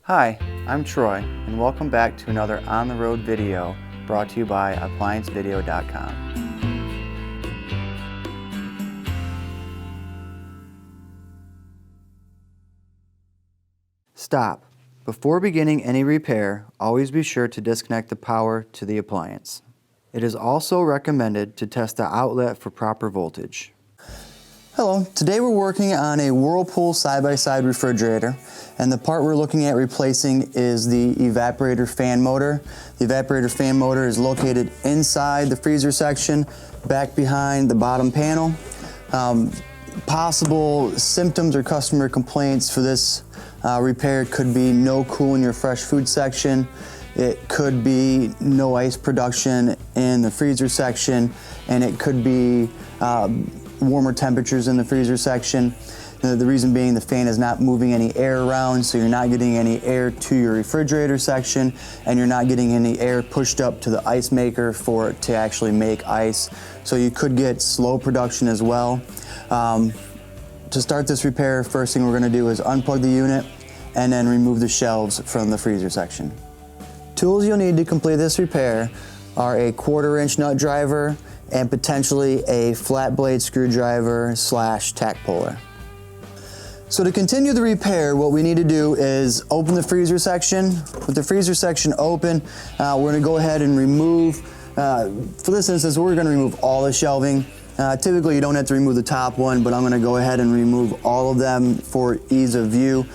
Hi, I'm Troy, and welcome back to another on-the-road video brought to you by ApplianceVideo.com. Stop. Before beginning any repair, always be sure to disconnect the power to the appliance. It is also recommended to test the outlet for proper voltage. Hello, today we're working on a Whirlpool side-by-side refrigerator, and the part we're looking at replacing is the evaporator fan motor. The evaporator fan motor is located inside the freezer section, back behind the bottom panel. Possible symptoms or customer complaints for this repair could be no cool in your fresh food section. It could be no ice production in the freezer section, and it could be warmer temperatures in the freezer section. The reason being the fan is not moving any air around, so you're not getting any air to your refrigerator section, and you're not getting any air pushed up to the ice maker for it to actually make ice. So you could get slow production as well. To start this repair, first thing we're going to do is unplug the unit and then remove the shelves from the freezer section. Tools you'll need to complete this repair are a 1/4-inch nut driver and potentially a flat blade screwdriver / tack puller. So to continue the repair, what we need to do is open the freezer section. With the freezer section open, we're going to go ahead and remove, for this instance, we're going to remove all the shelving. Typically you don't have to remove the top one, but I'm going to go ahead and remove all of them for ease of view.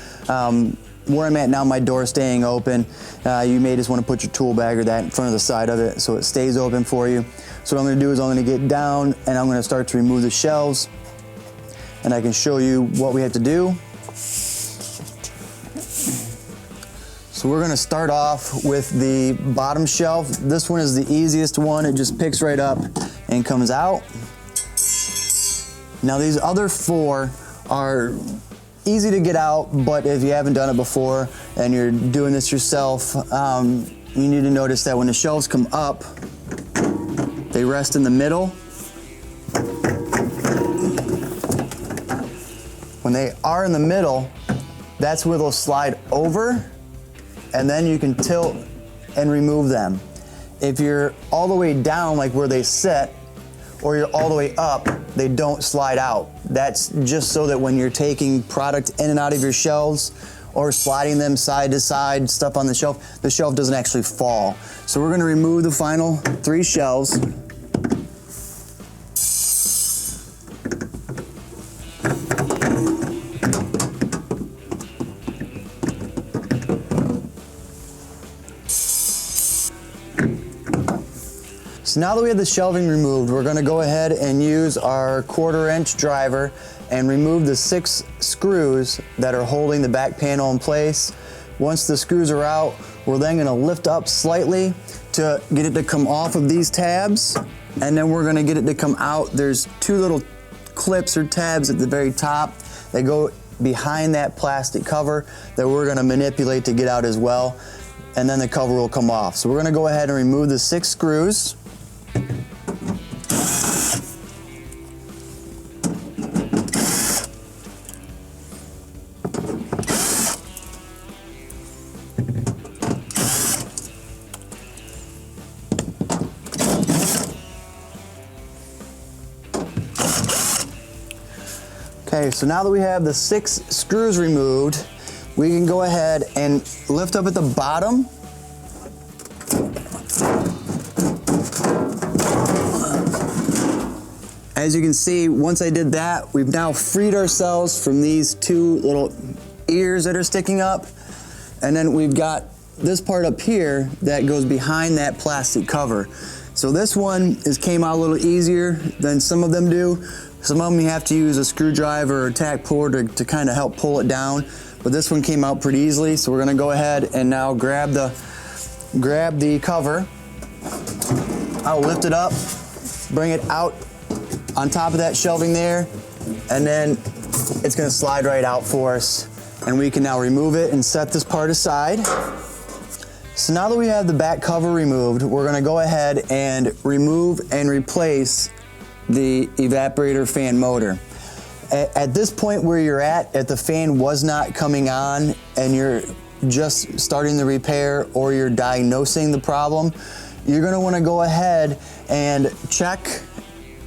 Where I'm at now, my door staying open. You may just want to put your tool bag or that in front of the side of it so it stays open for you. So what I'm going to do is I'm going to get down and I'm going to start to remove the shelves, and I can show you what we have to do. So we're going to start off with the bottom shelf. This one is the easiest one. It just picks right up and comes out. Now these other 4 are easy to get out, but if you haven't done it before and you're doing this yourself, you need to notice that when the shelves come up, they rest in the middle. When they are in the middle, that's where they'll slide over, and then you can tilt and remove them. If you're all the way down, like where they sit, or you're all the way up, they don't slide out. That's just so that when you're taking product in and out of your shelves or sliding them side to side, stuff on the shelf doesn't actually fall. So we're gonna remove the final 3 shelves. So now that we have the shelving removed, we're going to go ahead and use our 1/4-inch driver and remove the 6 screws that are holding the back panel in place. Once the screws are out, we're then going to lift up slightly to get it to come off of these tabs, and then we're going to get it to come out. There's 2 little clips or tabs at the very top that go behind that plastic cover that we're going to manipulate to get out as well, and then the cover will come off. So we're going to go ahead and remove the 6 screws. Okay, so now that we have the 6 screws removed, we can go ahead and lift up at the bottom. As you can see, once I did that, we've now freed ourselves from these 2 little ears that are sticking up. And then we've got this part up here that goes behind that plastic cover. So this one came out a little easier than some of them do. Some of them you have to use a screwdriver or a tack puller to kind of help pull it down. But this one came out pretty easily. So we're gonna go ahead and now grab the cover. I'll lift it up, bring it out on top of that shelving there, and then it's going to slide right out for us, and we can now remove it and set this part aside. So now that we have the back cover removed, we're going to go ahead and remove and replace the evaporator fan motor. At this point where you're at, if the fan was not coming on and you're just starting the repair or you're diagnosing the problem, you're going to want to go ahead and check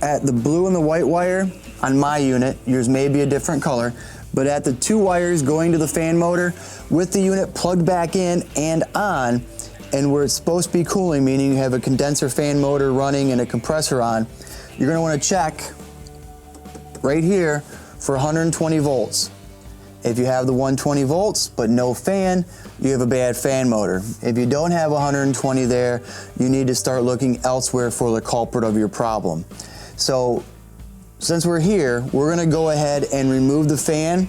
at the blue and the white wire on my unit. Yours may be a different color, but at the 2 wires going to the fan motor with the unit plugged back in and on, and where it's supposed to be cooling, meaning you have a condenser fan motor running and a compressor on, you're going to want to check right here for 120 volts. If you have the 120 volts but no fan, you have a bad fan motor. If you don't have 120 there, you need to start looking elsewhere for the culprit of your problem. So since we're here, we're going to go ahead and remove the fan.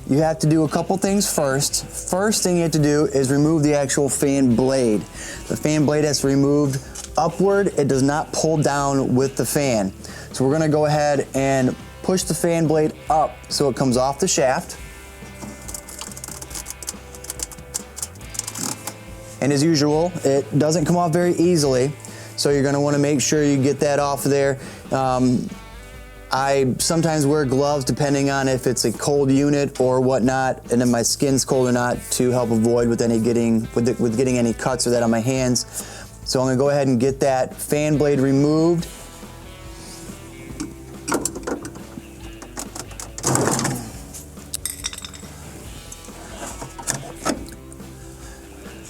You have to do a couple things first. First thing you have to do is remove the actual fan blade. The fan blade has to be removed upward. It does not pull down with the fan. So we're going to go ahead and push the fan blade up so it comes off the shaft. And as usual, it doesn't come off very easily, so you're going to want to make sure you get that off of there. I sometimes wear gloves depending on if it's a cold unit or whatnot, and then my skin's cold or not, to help avoid with getting any cuts or that on my hands. So I'm going to go ahead and get that fan blade removed.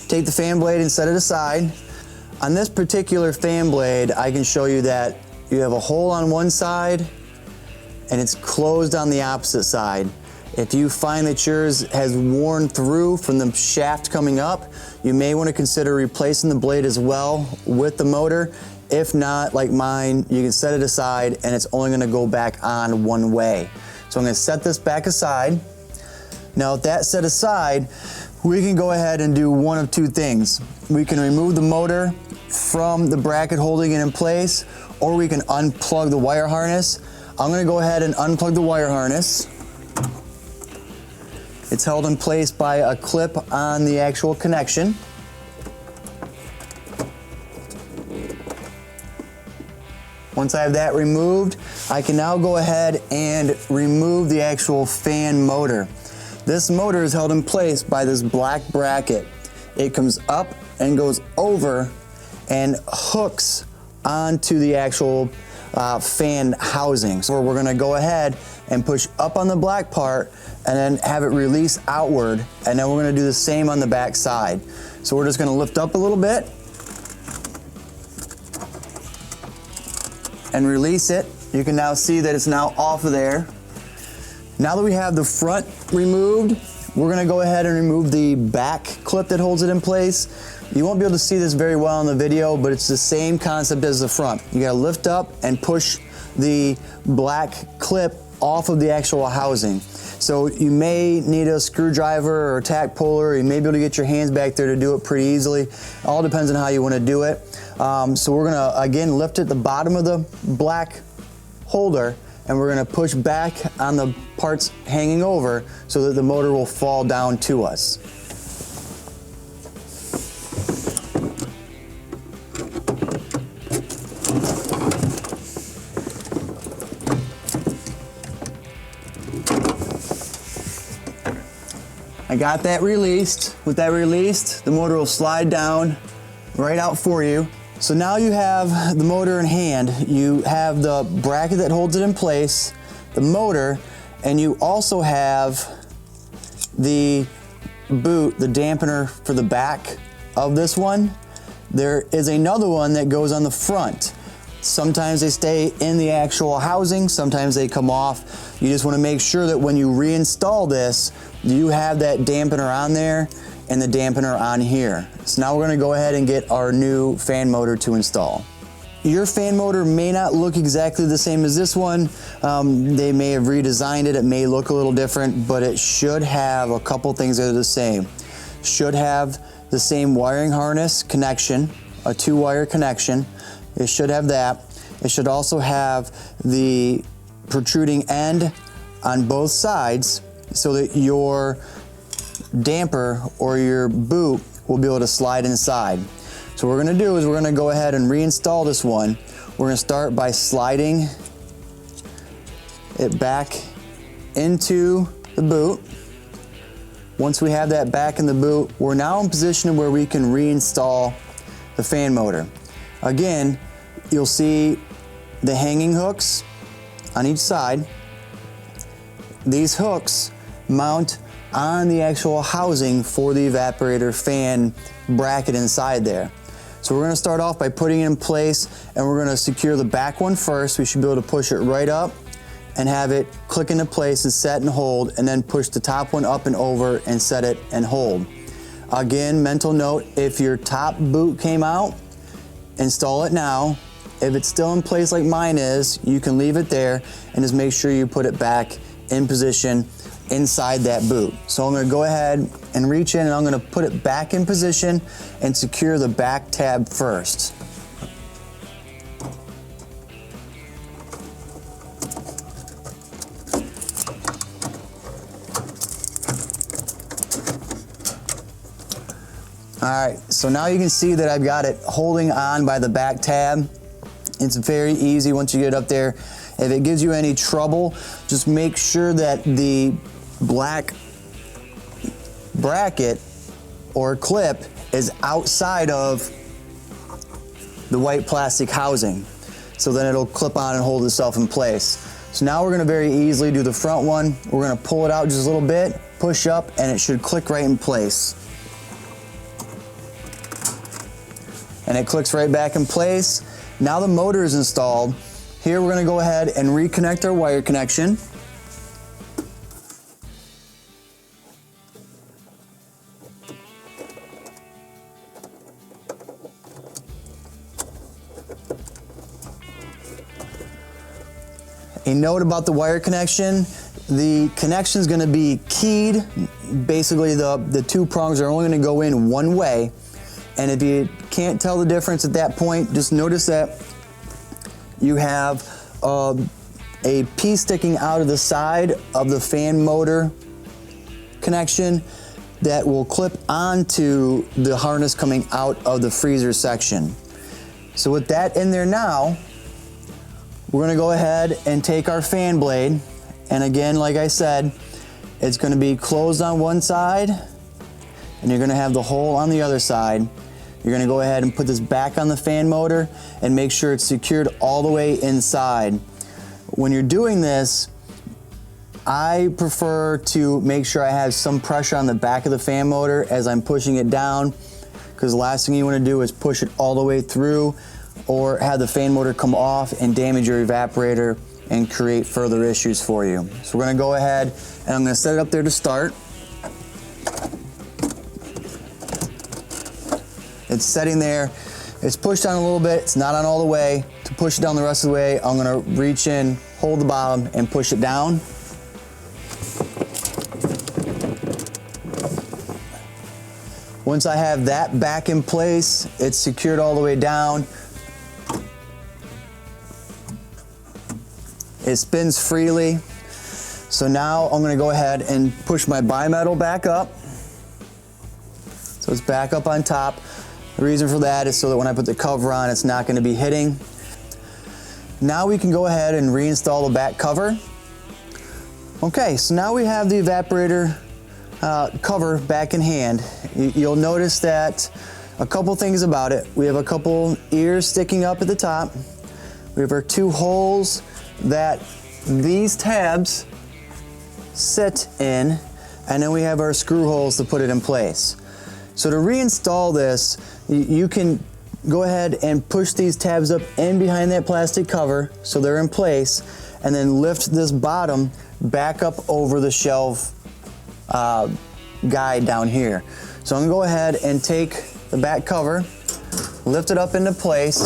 Take the fan blade and set it aside. On this particular fan blade, I can show you that you have a hole on one side and it's closed on the opposite side. If you find that yours has worn through from the shaft coming up, you may want to consider replacing the blade as well with the motor. If not, like mine, you can set it aside and it's only going to go back on one way. So I'm going to set this back aside. Now with that set aside, we can go ahead and do one of two things. We can remove the motor from the bracket holding it in place, or we can unplug the wire harness. I'm going to go ahead and unplug the wire harness. It's held in place by a clip on the actual connection. Once I have that removed, I can now go ahead and remove the actual fan motor. This motor is held in place by this black bracket. It comes up and goes over and hooks onto the actual fan housing. So we're going to go ahead and push up on the black part and then have it release outward, and then we're going to do the same on the back side. So we're just going to lift up a little bit and release it. You can now see that it's now off of there. Now that we have the front removed, we're going to go ahead and remove the back clip that holds it in place. You won't be able to see this very well in the video, but it's the same concept as the front. You got to lift up and push the black clip off of the actual housing. So you may need a screwdriver or a tack puller. You may be able to get your hands back there to do it pretty easily. All depends on how you want to do it. So we're going to, again, lift at the bottom of the black holder, and we're going to push back on the parts hanging over so that the motor will fall down to us. I got that released. With that released, the motor will slide down right out for you. So now you have the motor in hand. You have the bracket that holds it in place, the motor, and you also have the boot, the dampener for the back of this one. There is another one that goes on the front. Sometimes they stay in the actual housing, sometimes they come off. You just want to make sure that when you reinstall this, you have that dampener on there and the dampener on here. So now we're going to go ahead and get our new fan motor to install. Your fan motor may not look exactly the same as this one. They may have redesigned it. It may look a little different, but it should have a couple things that are the same. Should have the same wiring harness connection, a 2-wire connection. It should have that. It should also have the protruding end on both sides so that your damper or your boot will be able to slide inside. So what we're going to do is we're going to go ahead and reinstall this one. We're going to start by sliding it back into the boot. Once we have that back in the boot, we're now in position where we can reinstall the fan motor. Again, you'll see the hanging hooks on each side. These hooks mount on the actual housing for the evaporator fan bracket inside there. So we're going to start off by putting it in place, and we're going to secure the back one first. We should be able to push it right up and have it click into place and set and hold, and then push the top one up and over and set it and hold. Again, mental note, if your top boot came out, install it now. If it's still in place like mine is, you can leave it there and just make sure you put it back in position inside that boot. So I'm going to go ahead and reach in, and I'm going to put it back in position and secure the back tab first. Alright, so now you can see that I've got it holding on by the back tab. It's very easy once you get up there. If it gives you any trouble, just make sure that the black bracket or clip is outside of the white plastic housing, so then it'll clip on and hold itself in place. So now we're going to very easily do the front one. We're going to pull it out just a little bit, push up, and it should click right in place. And it clicks right back in place. Now the motor is installed. Here we're going to go ahead and reconnect our wire connection. A note about the wire connection: the connection is going to be keyed. Basically, the two prongs are only going to go in one way. And if you can't tell the difference at that point, just notice that you have a piece sticking out of the side of the fan motor connection that will clip onto the harness coming out of the freezer section. So with that in there now, we're going to go ahead and take our fan blade, and again, like I said, it's going to be closed on one side and you're going to have the hole on the other side. You're going to go ahead and put this back on the fan motor and make sure it's secured all the way inside. When you're doing this, I prefer to make sure I have some pressure on the back of the fan motor as I'm pushing it down, because the last thing you want to do is push it all the way through or have the fan motor come off and damage your evaporator and create further issues for you. So we're going to go ahead and I'm going to set it up there to start. It's setting there. It's pushed down a little bit. It's not on all the way. To push it down the rest of the way, I'm going to reach in, hold the bottom, and push it down. Once I have that back in place, it's secured all the way down. It spins freely. So now I'm going to go ahead and push my bimetal back up. So it's back up on top. The reason for that is so that when I put the cover on, it's not going to be hitting. Now we can go ahead and reinstall the back cover. Okay, so now we have the evaporator cover back in hand. You'll notice that a couple things about it. We have a couple ears sticking up at the top. We have our two holes that these tabs sit in, and then we have our screw holes to put it in place. So to reinstall this, you can go ahead and push these tabs up in behind that plastic cover so they're in place, and then lift this bottom back up over the shelf guide down here. So I'm going to go ahead and take the back cover, lift it up into place.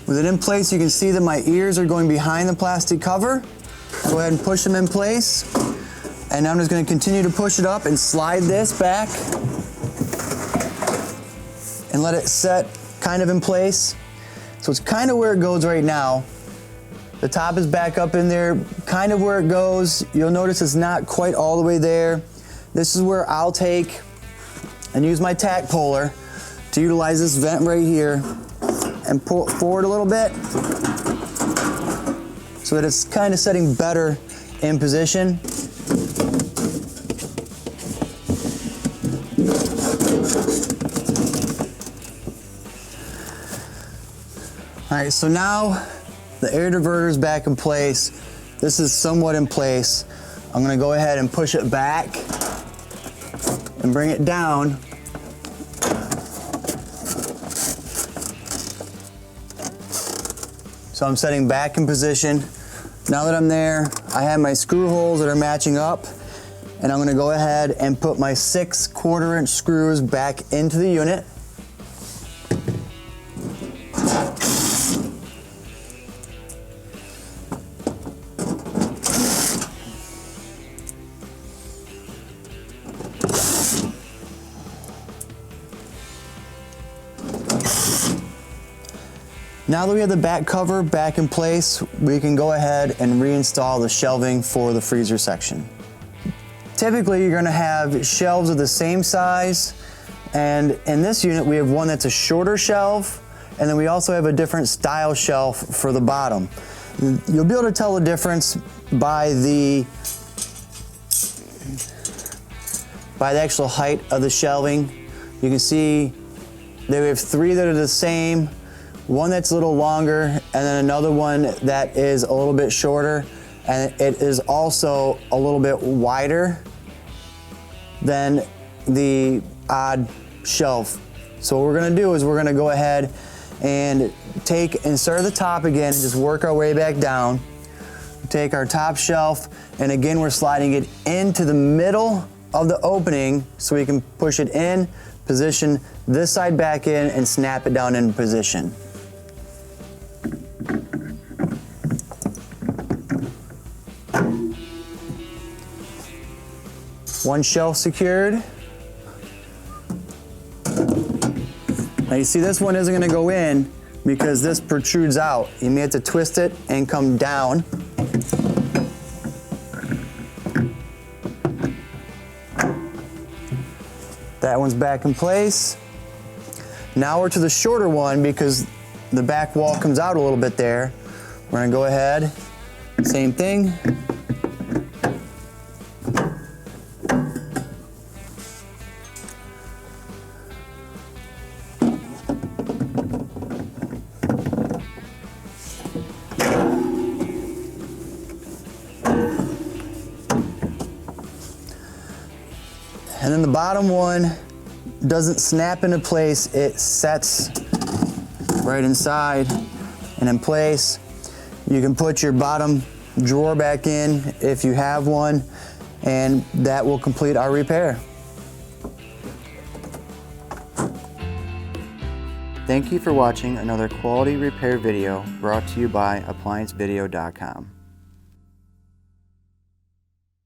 With it in place, you can see that my ears are going behind the plastic cover. Go ahead and push them in place. And I'm just going to continue to push it up and slide this back and let it set kind of in place. So it's kind of where it goes right now. The top is back up in there, kind of where it goes. You'll notice it's not quite all the way there. This is where I'll take and use my tack puller to utilize this vent right here and pull it forward a little bit so that it's kind of setting better in position. All right, so now the air diverter is back in place. This is somewhat in place. I'm gonna go ahead and push it back and bring it down. So I'm setting back in position. Now that I'm there, I have my screw holes that are matching up, and I'm gonna go ahead and put my 6 1/4" screws back into the unit. Now that we have the back cover back in place, we can go ahead and reinstall the shelving for the freezer section. Typically, you're gonna have shelves of the same size, and in this unit, we have one that's a shorter shelf, and then we also have a different style shelf for the bottom. You'll be able to tell the difference by the actual height of the shelving. You can see that we have 3 that are the same, one that's a little longer, and then another one that is a little bit shorter, and it is also a little bit wider than the odd shelf. So what we're gonna do is we're gonna go ahead and start at the top again and just work our way back down. Take our top shelf, and again we're sliding it into the middle of the opening so we can push it in, position this side back in, and snap it down in position. One shelf secured. Now you see this one isn't gonna go in because this protrudes out. You may have to twist it and come down. That one's back in place. Now we're to the shorter one because the back wall comes out a little bit there. We're gonna go ahead, same thing. And then the bottom one doesn't snap into place, it sets right inside and in place. You can put your bottom drawer back in if you have one, and that will complete our repair. Thank you for watching another quality repair video brought to you by ApplianceVideo.com.